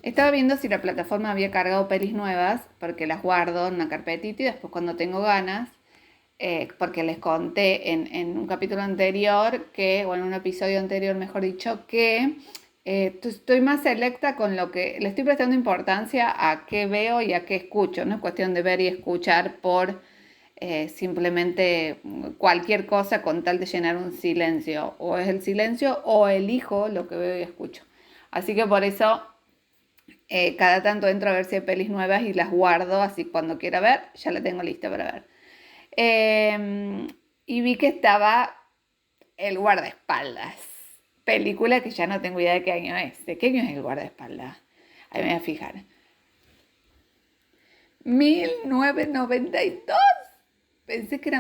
Estaba viendo si la plataforma había cargado pelis nuevas, porque las guardo en una carpetita y después cuando tengo ganas, porque les conté en un capítulo anterior que, o en un episodio anterior, mejor dicho, que estoy más selecta con lo que le estoy prestando importancia a qué veo y a qué escucho. No es cuestión de ver y escuchar por simplemente cualquier cosa con tal de llenar un silencio. O es el silencio o elijo lo que veo y escucho. Así que por eso cada tanto entro a ver si hay pelis nuevas y las guardo, así cuando quiera ver, ya la tengo lista para ver. Y vi que estaba El guardaespaldas, película que ya no tengo idea de qué año es. ¿De qué año es El guardaespaldas? Ahí me voy a fijar. 1992. Pensé que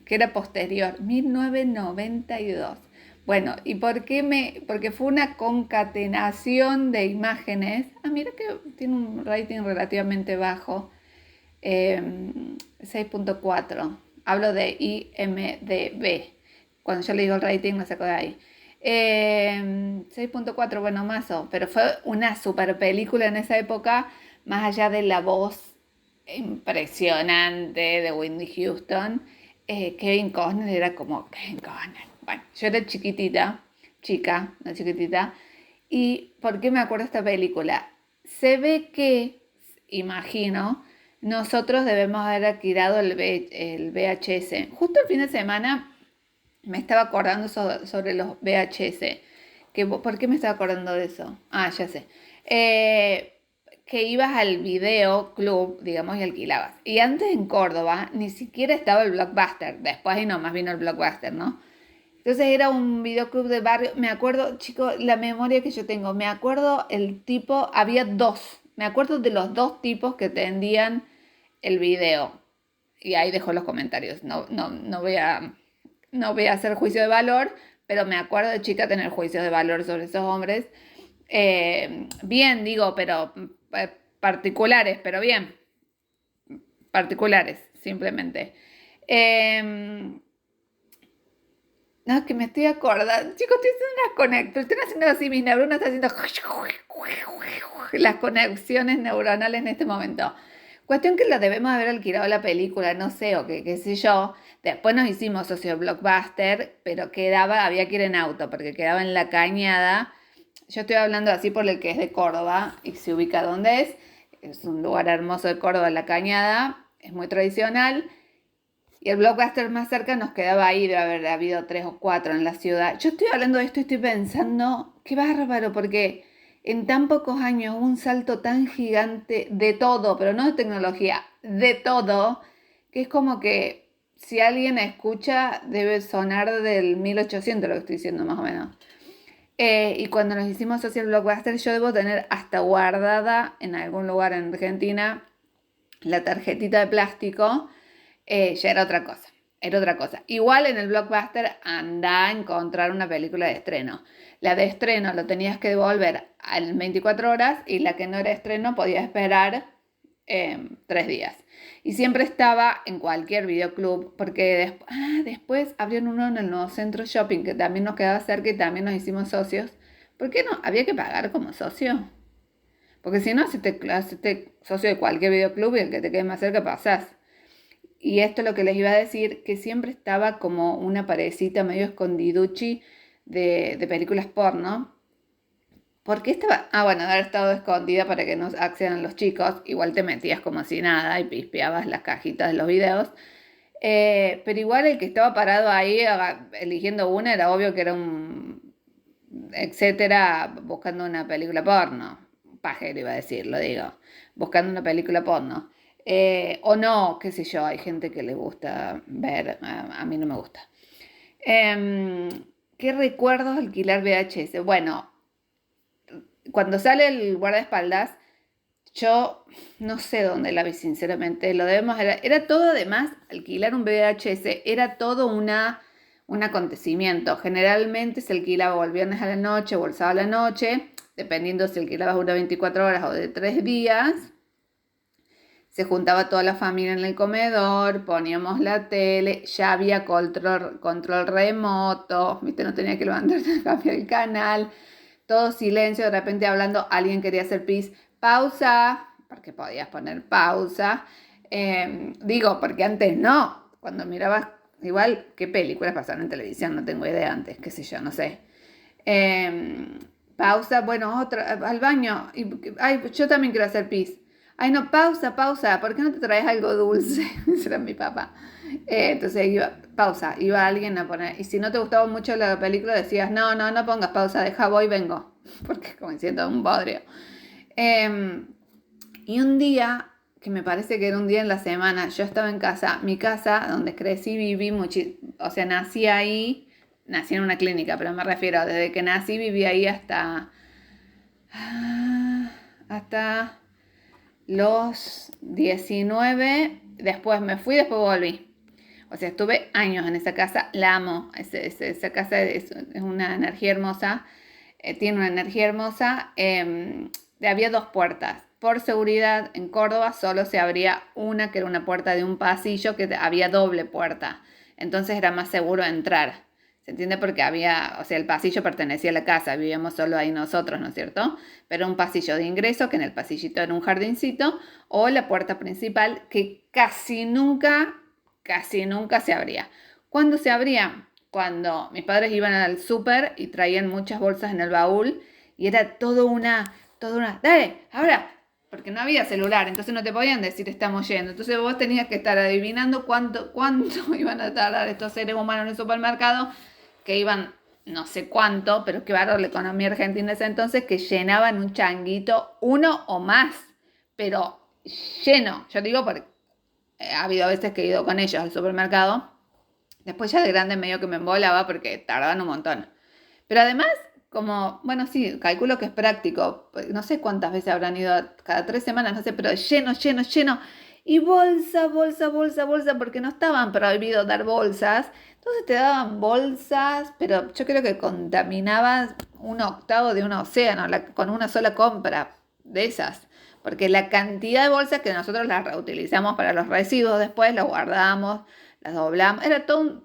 era posterior. 1992. Bueno, ¿y por qué porque fue una concatenación de imágenes. Ah, mira que tiene un rating relativamente bajo. 6.4. Hablo de IMDb. Cuando yo le digo el rating, lo saco de ahí. 6.4, bueno, pero fue una super película en esa época, más allá de la voz impresionante de Whitney Houston. Kevin Costner era como Kevin Costner. Bueno, yo era chica, no chiquitita. ¿Y por qué me acuerdo de esta película? Se ve que, imagino, nosotros debemos haber alquilado el VHS. Justo el fin de semana me estaba acordando sobre los VHS. ¿Por qué me estaba acordando de eso? Ah, ya sé. Que ibas al video club, digamos, y alquilabas. Y antes en Córdoba ni siquiera estaba el Blockbuster. Después ahí nomás vino el Blockbuster, ¿no? Entonces era un videoclub de barrio. Me acuerdo, chicos, la memoria que yo tengo. Me acuerdo el tipo, había dos. Me acuerdo de los dos tipos que tendían el video. Y ahí dejo los comentarios. No voy a hacer juicio de valor, pero me acuerdo de chica tener juicios de valor sobre esos hombres. Bien, digo, pero particulares, pero bien. Particulares, simplemente. Eh, no, que me estoy acordando. Chicos, estoy haciendo unas conexiones. Estoy haciendo así, mis neuronas están haciendo las conexiones neuronales en este momento. Cuestión que lo debemos haber alquilado la película, no sé, o qué sé yo. Después nos hicimos socio Blockbuster, pero había que ir en auto, porque quedaba en La Cañada. Yo estoy hablando así por el que es de Córdoba y se ubica donde es. Es un lugar hermoso de Córdoba, La Cañada. Es muy tradicional. Y el Blockbuster más cerca nos quedaba ahí, debe haber habido 3 o 4 en la ciudad. Yo estoy hablando de esto y estoy pensando, qué bárbaro, porque en tan pocos años hubo un salto tan gigante de todo, pero no de tecnología, de todo, que es como que si alguien escucha debe sonar del 1800 lo que estoy diciendo más o menos. Y cuando nos hicimos social Blockbuster, yo debo tener hasta guardada en algún lugar en Argentina la tarjetita de plástico. Ya era otra cosa. Era otra cosa. Igual en el Blockbuster anda a encontrar una película de estreno. La de estreno lo tenías que devolver en 24 horas y la que no era estreno podía esperar 3 días. Y siempre estaba en cualquier videoclub, porque después abrieron uno en el nuevo centro shopping que también nos quedaba cerca y también nos hicimos socios. ¿Por qué no? ¿Había que pagar como socio? Porque si no, si te socio de cualquier videoclub y el que te quede más cerca pasás. Y esto es lo que les iba a decir, que siempre estaba como una parecita medio escondiduchi de películas porno. ¿Por qué estaba? Ah, bueno, de haber estado escondida para que no accedan los chicos. Igual te metías como si nada y pispeabas las cajitas de los videos. Pero igual el que estaba parado ahí eligiendo una era obvio que era un etcétera, buscando una película porno. Pajero iba a decir, lo digo. Buscando una película porno. O no, qué sé yo, hay gente que le gusta ver, a mí no me gusta. Eh, ¿Qué recuerdos alquilar VHS? Bueno, cuando sale el guardaespaldas, yo no sé dónde la vi, sinceramente. Era todo, además, alquilar un VHS, era todo un acontecimiento. Generalmente se alquilaba o el viernes a la noche o el sábado a la noche, dependiendo si alquilabas una 24 horas o de 3 días. Se juntaba toda la familia en el comedor, poníamos la tele, ya había control remoto, ¿viste? No tenía que levantarte a cambiar el canal. todo silencio, de repente hablando, alguien quería hacer pis, pausa, porque podías poner pausa. Digo, porque antes no, cuando mirabas, igual, ¿qué películas pasaban en televisión? No tengo idea antes, qué sé yo, no sé. Pausa, bueno, otra, al baño, ay, yo también quiero hacer pis. Ay, no, pausa, ¿por qué no te traes algo dulce? Ese era mi papá. Entonces iba alguien a poner, y si no te gustaba mucho la película decías, no pongas pausa, deja, voy, vengo, porque como diciendo un bodrio. Y un día, que me parece que era un día en la semana, yo estaba en casa, mi casa, donde crecí, viví o sea, nací ahí, nací en una clínica, pero me refiero, desde que nací viví ahí hasta los 19, después me fui, después volví. O sea, estuve años en esa casa, la amo, esa casa es una energía hermosa, tiene una energía hermosa. Había dos puertas. Por seguridad, en Córdoba solo se abría una, que era una puerta de un pasillo, que había doble puerta. Entonces era más seguro entrar. ¿Se entiende? Porque había, o sea, el pasillo pertenecía a la casa, vivíamos solo ahí nosotros, ¿no es cierto? Pero un pasillo de ingreso, que en el pasillito era un jardincito, o la puerta principal, que casi nunca se abría. ¿Cuándo se abría? Cuando mis padres iban al súper y traían muchas bolsas en el baúl y era toda una, dale, ahora, porque no había celular, entonces no te podían decir estamos yendo. Entonces vos tenías que estar adivinando cuánto iban a tardar estos seres humanos en el supermercado, que iban no sé cuánto, pero qué bárbaro la economía argentina de ese entonces, que llenaban un changuito, uno o más, pero lleno. Yo digo porque ha habido veces que he ido con ellos al supermercado. Después ya de grande medio que me embolaba porque tardaban un montón. Pero además, como, bueno, sí, calculo que es práctico. No sé cuántas veces habrán ido, cada 3 semanas, no sé, pero lleno. Y bolsa, porque no estaban prohibidos dar bolsas. Entonces te daban bolsas, pero yo creo que contaminabas 1/8 de un océano con una sola compra de esas. Porque la cantidad de bolsas que nosotros las reutilizamos para los residuos después, los guardamos, las doblamos, era todo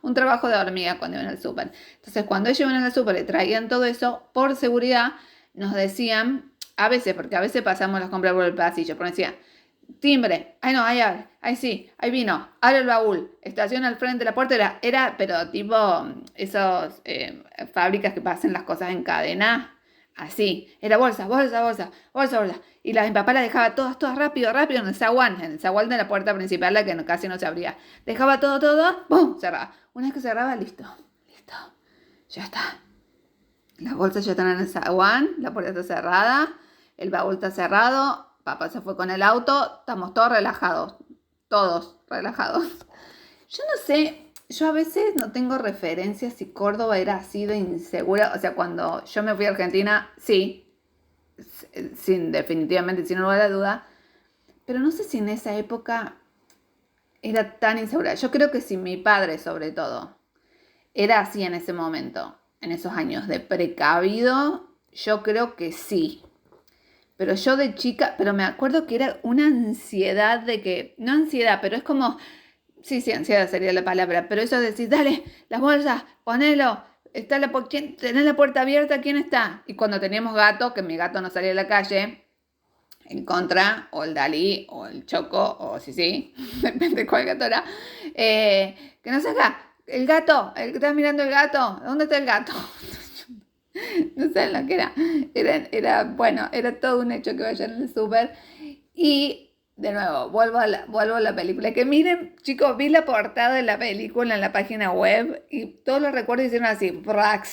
un trabajo de hormiga cuando iban al súper. Entonces, cuando ellos iban al súper y traían todo eso, por seguridad, nos decían, a veces, porque a veces pasamos las compras por el pasillo, pero decían, timbre, ay no, ahí abre, ahí sí, ahí vino, abre el baúl, estaciona al frente de la puerta, pero tipo esos fábricas que pasan las cosas en cadena, así, era bolsa. Y mi papá la dejaba todas rápido, en el zaguán de la puerta principal, la que casi no se abría. Dejaba todo, ¡pum! Cerraba. Una vez que cerraba, listo, ya está. Las bolsas ya están en el zaguán, la puerta está cerrada, el baúl está cerrado, papá se fue con el auto, estamos todos relajados. Yo no sé, yo a veces no tengo referencias si Córdoba era así de insegura, o sea, cuando yo me fui a Argentina, sí, definitivamente, sin lugar a duda, pero no sé si en esa época era tan insegura. Yo creo que si mi padre, sobre todo, era así en ese momento, en esos años de precavido, yo creo que sí. Pero yo de chica, pero me acuerdo que era una ansiedad de que, no ansiedad, pero es como, sí, ansiedad sería la palabra, pero eso de decir, dale, las bolsas, ponelo, tenés la puerta abierta, ¿quién está? Y cuando teníamos gato, que mi gato no salía a la calle, en contra, o el Dalí, o el Choco, o sí, depende de cuál gato era, que no saca, el gato, el que estás mirando el gato, ¿dónde está el gato? No saben lo que bueno, era todo un hecho que vayan al súper. Y de nuevo, vuelvo a la película. Que miren, chicos, vi la portada de la película en la página web y todos los recuerdos hicieron así, ¡brac!,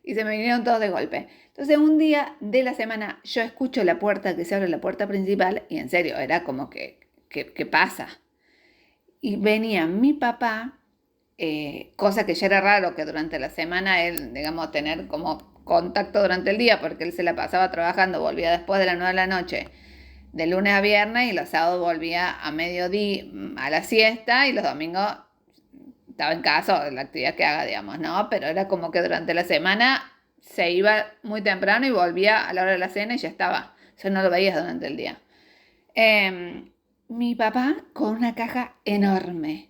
y se me vinieron todos de golpe. Entonces un día de la semana yo escucho la puerta, que se abre la puerta principal, y en serio, era como que ¿qué pasa? Y venía mi papá, cosa que ya era raro que durante la semana él, digamos, tener como contacto durante el día, porque él se la pasaba trabajando, volvía después de las 9 de la noche, de lunes a viernes, y los sábados volvía a mediodía, a la siesta, y los domingos estaba en casa, la actividad que haga, digamos, ¿no? Pero era como que durante la semana se iba muy temprano y volvía a la hora de la cena y ya estaba. O sea, no lo veías durante el día. Mi papá con una caja enorme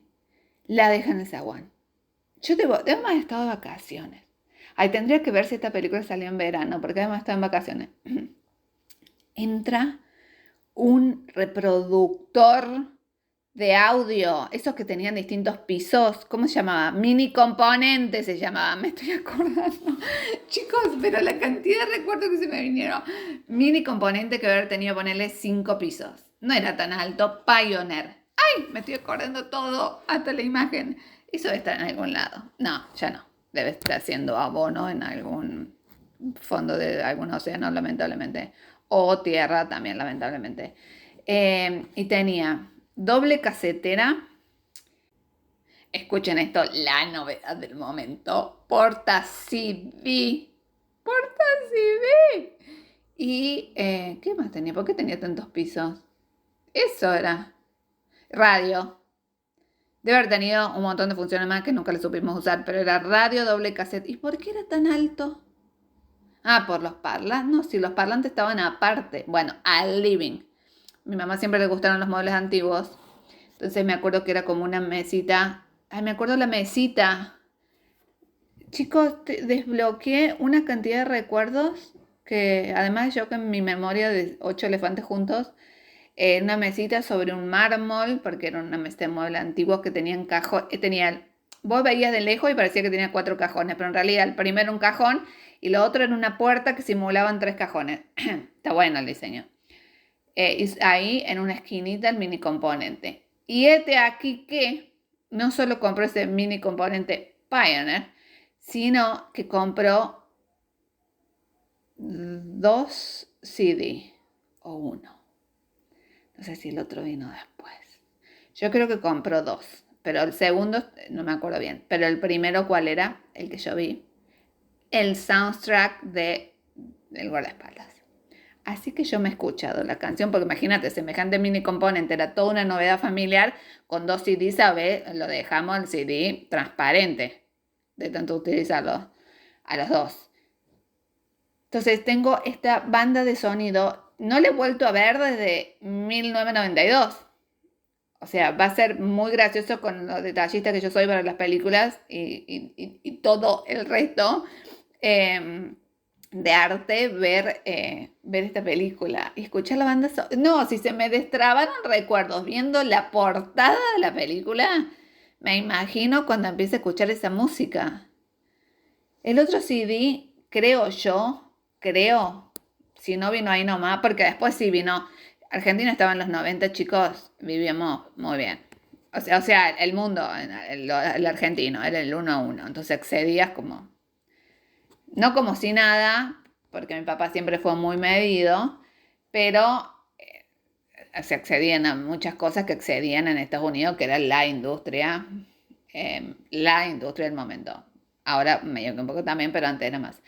la deja en el zaguán. Hemos estado de vacaciones. Ay, tendría que ver si esta película salió en verano, porque además está en vacaciones. Entra un reproductor de audio, esos que tenían distintos pisos, ¿cómo se llamaba? Mini componente se llamaba, me estoy acordando. Chicos, pero la cantidad de recuerdos que se me vinieron. Mini componente que haber tenido, ponerle 5 pisos. No era tan alto, Pioneer. ¡Ay! Me estoy acordando todo, hasta la imagen. Eso debe estar en algún lado. No, ya no. Debe estar haciendo abono en algún fondo de algún océano, lamentablemente. O tierra también, lamentablemente. Y tenía doble casetera. Escuchen esto, la novedad del momento. Porta CD. Porta CD. Y, ¿qué más tenía? ¿Por qué tenía tantos pisos? Eso era. Radio. Debe haber tenido un montón de funciones más que nunca le supimos usar, pero era radio, doble cassette. ¿Y por qué era tan alto? Ah, por los parlantes. No, si los parlantes estaban aparte. Bueno, al living. Mi mamá siempre le gustaron los muebles antiguos. Entonces me acuerdo que era como una mesita. Ay, me acuerdo la mesita. Chicos, desbloqueé una cantidad de recuerdos que además yo con mi memoria de 8 elefantes juntos, una mesita sobre un mármol, porque era una mesa de mueble antiguo que tenían cajón, vos veías de lejos y parecía que tenía 4 cajones, pero en realidad el primero un cajón y lo otro era una puerta que simulaban 3 cajones. Está bueno el diseño. Y ahí en una esquinita el mini componente. Y este aquí que no solo compró ese mini componente Pioneer, sino que compró 2 CD o 1. No sé si el otro vino después. Yo creo que compró 2, pero el segundo no me acuerdo bien. Pero el primero, ¿cuál era? El que yo vi. El soundtrack del guardaespaldas. Así que yo me he escuchado la canción, porque imagínate, semejante mini componente, era toda una novedad familiar, con 2 CDs, ¿sabes? Lo dejamos el CD transparente, de tanto utilizarlo a los 2. Entonces tengo esta banda de sonido, no la he vuelto a ver desde 1992. O sea, va a ser muy gracioso con los detallistas que yo soy para las películas y todo el resto. De arte ver esta película y escuchar la banda sonora. No, si se me destrabaron recuerdos viendo la portada de la película, me imagino cuando empiece a escuchar esa música. El otro CD, creo, si no vino ahí nomás, porque después sí vino. Argentina estaba en los 90, chicos, vivíamos muy bien. O sea, el mundo, el argentino, era el 1 a 1, entonces accedías como no como si nada, porque mi papá siempre fue muy medido, pero se accedían a muchas cosas que excedían en Estados Unidos, que era la industria del momento. Ahora medio que un poco también, pero antes era más.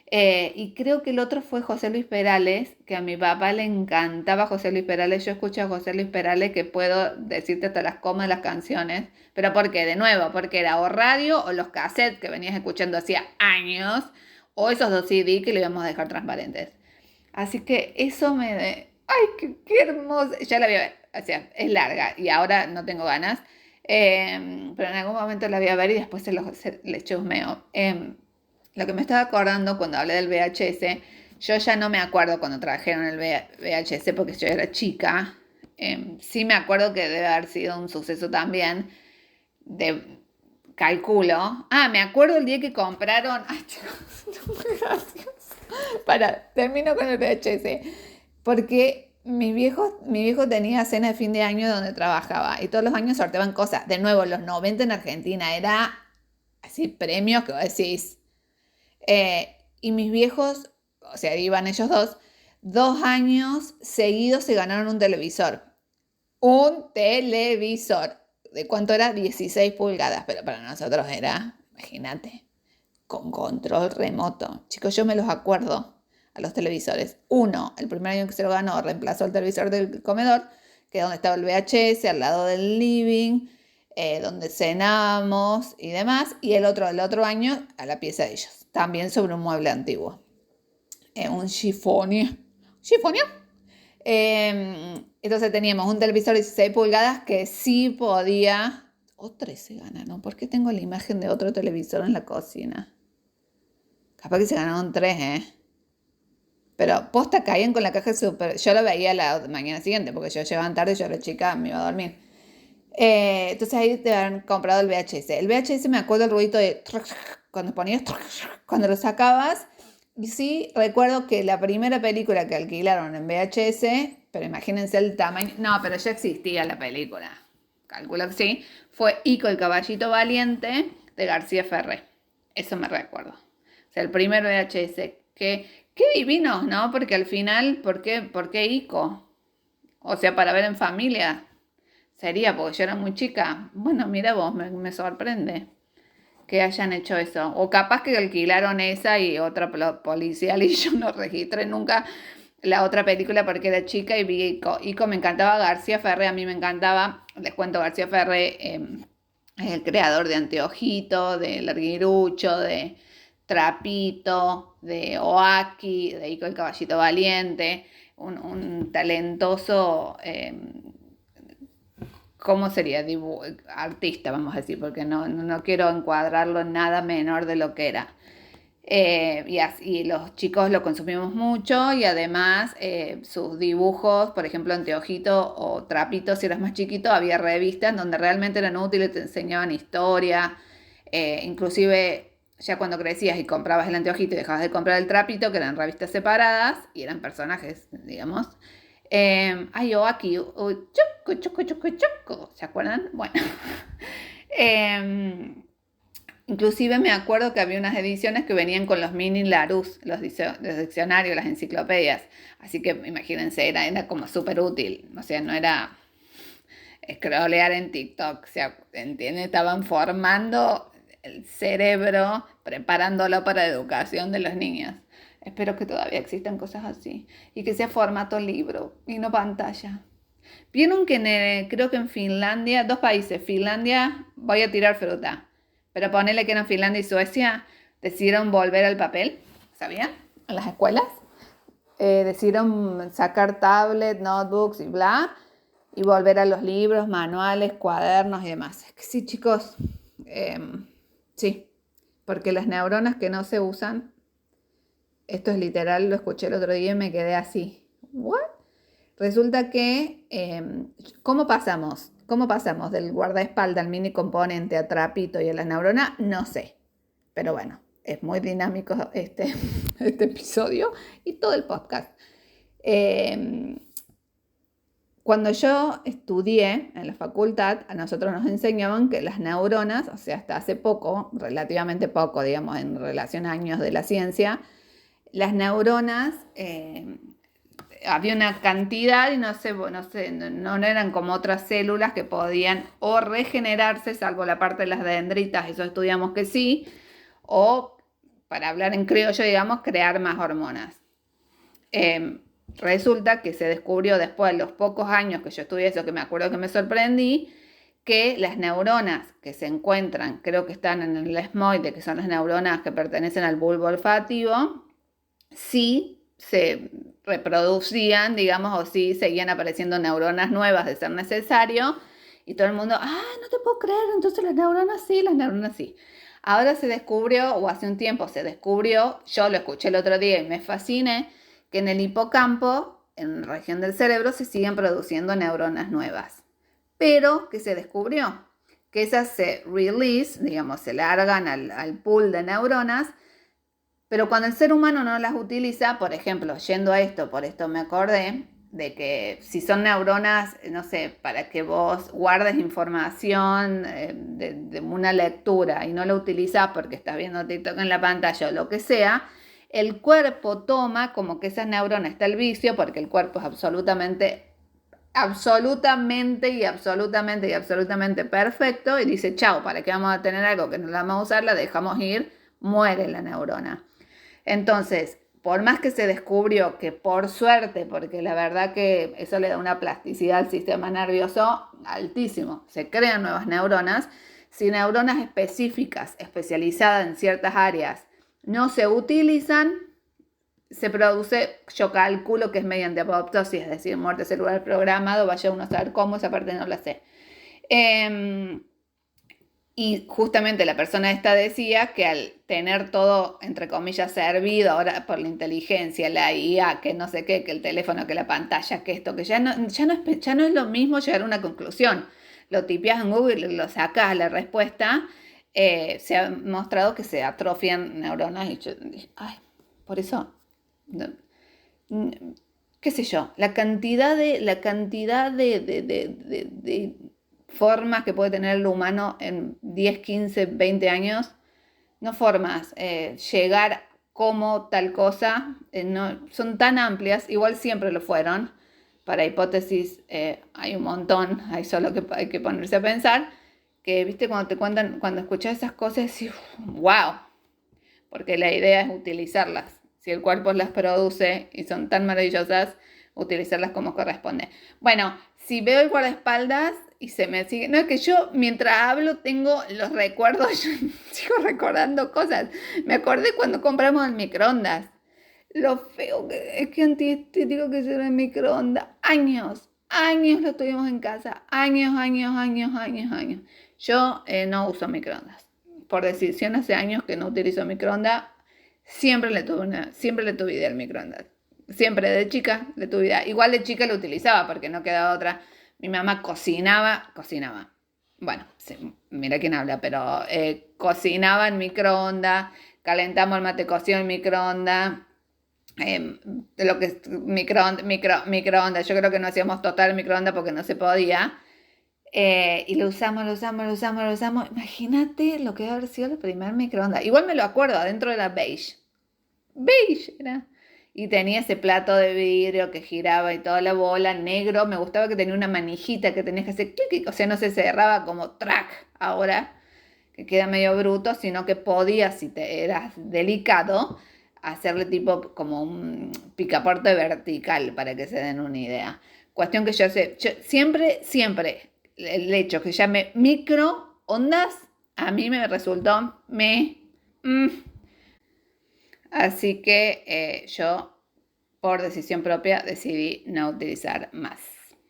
Y creo que el otro fue José Luis Perales, que a mi papá le encantaba José Luis Perales. Yo escucho a José Luis Perales que puedo decirte hasta las comas de las canciones. ¿Pero por qué? De nuevo, porque era o radio o los cassettes que venías escuchando hacía años, o esos 2 CD que le íbamos a dejar transparentes. Así que eso ¡ay, qué hermoso! Ya la voy a ver. O sea, es larga y ahora no tengo ganas. Pero en algún momento la voy a ver y después le chusmeo. Lo que me estaba acordando cuando hablé del VHS, yo ya no me acuerdo cuando trajeron el VHS porque yo era chica. Sí me acuerdo que debe haber sido un suceso también. Calculo. Ah, me acuerdo el día que compraron. Ay, chicos, muy gracioso. Termino con el VHS. Porque mi viejo tenía cena de fin de año donde trabajaba y todos los años sorteaban cosas. De nuevo, los 90 en Argentina era así premios que vos decís. Y mis viejos, o sea, iban ellos 2 años seguidos se ganaron un televisor. Un televisor. ¿De cuánto era? 16 pulgadas, pero para nosotros era, imagínate, con control remoto. Chicos, yo me los acuerdo a los televisores. Uno, el primer año que se lo ganó, reemplazó el televisor del comedor, que es donde estaba el VHS, al lado del living, donde cenábamos y demás. Y el otro año, a la pieza de ellos, también sobre un mueble antiguo. Un chifonio. ¿Chifonio? Entonces teníamos un televisor de 16 pulgadas que sí podía, o 13 gana, ¿no? ¿Por qué tengo la imagen de otro televisor en la cocina? Capaz que se ganaron 3, Pero posta caían con la caja súper. Yo lo veía la mañana siguiente, porque yo llegaba tarde y yo era chica, me iba a dormir. Entonces ahí te habían comprado el VHS. El VHS me acuerdo el ruido de cuando ponías, cuando lo sacabas. Y sí, recuerdo que la primera película que alquilaron en VHS, pero imagínense el tamaño. No, pero ya existía la película. Calculo que sí. Fue Ico el caballito valiente de García Ferré. Eso me recuerdo. O sea, el primer VHS. Qué divinos, ¿no? Porque al final, ¿por qué Ico? O sea, para ver en familia. Sería porque yo era muy chica. Bueno, mira vos, me sorprende que hayan hecho eso. O capaz que alquilaron esa y otra policial y yo no registré nunca la otra película porque era chica y vi Ico. Ico me encantaba, García Ferré a mí me encantaba. Les cuento, García Ferré es el creador de Anteojito, de Larguirucho, de Trapito, de Oaki, de Ico el Caballito Valiente. Un talentoso... ¿cómo sería? Artista, vamos a decir, porque no quiero encuadrarlo en nada menor de lo que era. Y los chicos lo consumimos mucho y además sus dibujos, por ejemplo, Anteojito o Trapito, si eras más chiquito, había revistas donde realmente eran útiles, te enseñaban historia, inclusive ya cuando crecías y comprabas el Anteojito y dejabas de comprar el Trapito, que eran revistas separadas y eran personajes, digamos. Ay, o aquí, choco, choco, choco, choco, ¿se acuerdan? Bueno, inclusive me acuerdo que había unas ediciones que venían con los mini Larousse, los diccionarios, las enciclopedias, así que imagínense, era como súper útil, o sea, no era scrollear en TikTok, o sea, ¿entienden? Estaban formando el cerebro, preparándolo para la educación de los niños. Espero que todavía existan cosas así y que sea formato libro y no pantalla. Vieron que creo que en Finlandia, 2 países, Finlandia, voy a tirar fruta, pero ponele que en Finlandia y Suecia decidieron volver al papel, ¿sabían? En las escuelas. Decidieron sacar tablet, notebooks y bla, y volver a los libros, manuales, cuadernos y demás. Es que sí, chicos, sí, porque las neuronas que no se usan, esto es literal, lo escuché el otro día y me quedé así. ¿What? Resulta que, ¿cómo pasamos? ¿Cómo pasamos del guardaespaldas al mini componente a Trapito y a la neurona? No sé. Pero bueno, es muy dinámico este episodio y todo el podcast. Cuando yo estudié en la facultad, a nosotros nos enseñaban que las neuronas, o sea, hasta hace poco, relativamente poco, digamos, en relación a años de la ciencia, las neuronas, había una cantidad y no eran como otras células que podían o regenerarse, salvo la parte de las dendritas, eso estudiamos que sí, o, para hablar en criollo, digamos, crear más hormonas. Resulta que se descubrió después de los pocos años que yo estudié eso, que me acuerdo que me sorprendí, que las neuronas que se encuentran, creo que están en el esmoide, que son las neuronas que pertenecen al bulbo olfativo, sí se reproducían, digamos, o sí seguían apareciendo neuronas nuevas de ser necesario, y todo el mundo, no te puedo creer, entonces las neuronas sí. Ahora se descubrió, o hace un tiempo se descubrió, yo lo escuché el otro día y me fasciné, que en el hipocampo, en la región del cerebro, se siguen produciendo neuronas nuevas, pero que se descubrió que esas se release, digamos, se largan al pool de neuronas, pero cuando el ser humano no las utiliza, por ejemplo, yendo a esto, por esto me acordé, de que si son neuronas, no sé, para que vos guardes información de una lectura y no la utilizás porque estás viendo TikTok en la pantalla o lo que sea, el cuerpo toma como que esas neuronas está el vicio, porque el cuerpo es absolutamente perfecto, y dice, chao, ¿para qué vamos a tener algo que no la vamos a usar? La dejamos ir, muere la neurona. Entonces, por más que se descubrió que por suerte, porque la verdad que eso le da una plasticidad al sistema nervioso altísimo, se crean nuevas neuronas, si neuronas específicas, especializadas en ciertas áreas, no se utilizan, se produce, yo calculo que es mediante apoptosis, es decir, muerte celular programado, vaya uno a saber cómo, esa parte no la sé. Y justamente la persona esta decía que al tener todo, entre comillas, servido ahora por la inteligencia, la IA, que no sé qué, que el teléfono, que la pantalla, que esto, que ya no es lo mismo llegar a una conclusión. Lo tipeas en Google, lo sacas la respuesta, se ha mostrado que se atrofian neuronas y yo dije, ay, por eso, no, qué sé yo, la cantidad de formas que puede tener el humano en 10, 15, 20 años, no formas, llegar como tal cosa, no, son tan amplias, igual siempre lo fueron, para hipótesis hay un montón, hay solo que hay que ponerse a pensar, que viste cuando te cuentan, cuando escuchas esas cosas, decís, wow, porque la idea es utilizarlas. Si el cuerpo las produce y son tan maravillosas, utilizarlas como corresponde. Bueno, si veo el guardaespaldas y se me sigue... No, es que yo mientras hablo tengo los recuerdos, yo sigo recordando cosas. Me acordé cuando compramos el microondas. Lo feo que es, que antiestético que era el microondas. Años lo tuvimos en casa. Años. Yo no uso microondas. Por decisión hace años que no utilizo microondas. Siempre le tuve idea al microondas. Siempre de chica le tuve idea. Igual de chica lo utilizaba porque no quedaba otra. Mi mamá cocinaba. Bueno, sí, mira quién habla, pero cocinaba en microondas, calentamos el mate cocido en microondas, lo que es microondas, yo creo que no hacíamos total microondas porque no se podía. Y lo usamos. Imagínate lo que debe haber sido el primer microondas. Igual me lo acuerdo, adentro era beige. Beige era. Y tenía ese plato de vidrio que giraba y toda la bola, negro. Me gustaba que tenía una manijita que tenías que hacer clic, o sea, no se cerraba como track ahora, que queda medio bruto, sino que podías, si te eras delicado, hacerle tipo como un picaporte vertical para que se den una idea. Cuestión que yo sé, siempre, el hecho que llame microondas, a mí me resultó mm, así que yo, por decisión propia, decidí no utilizar más.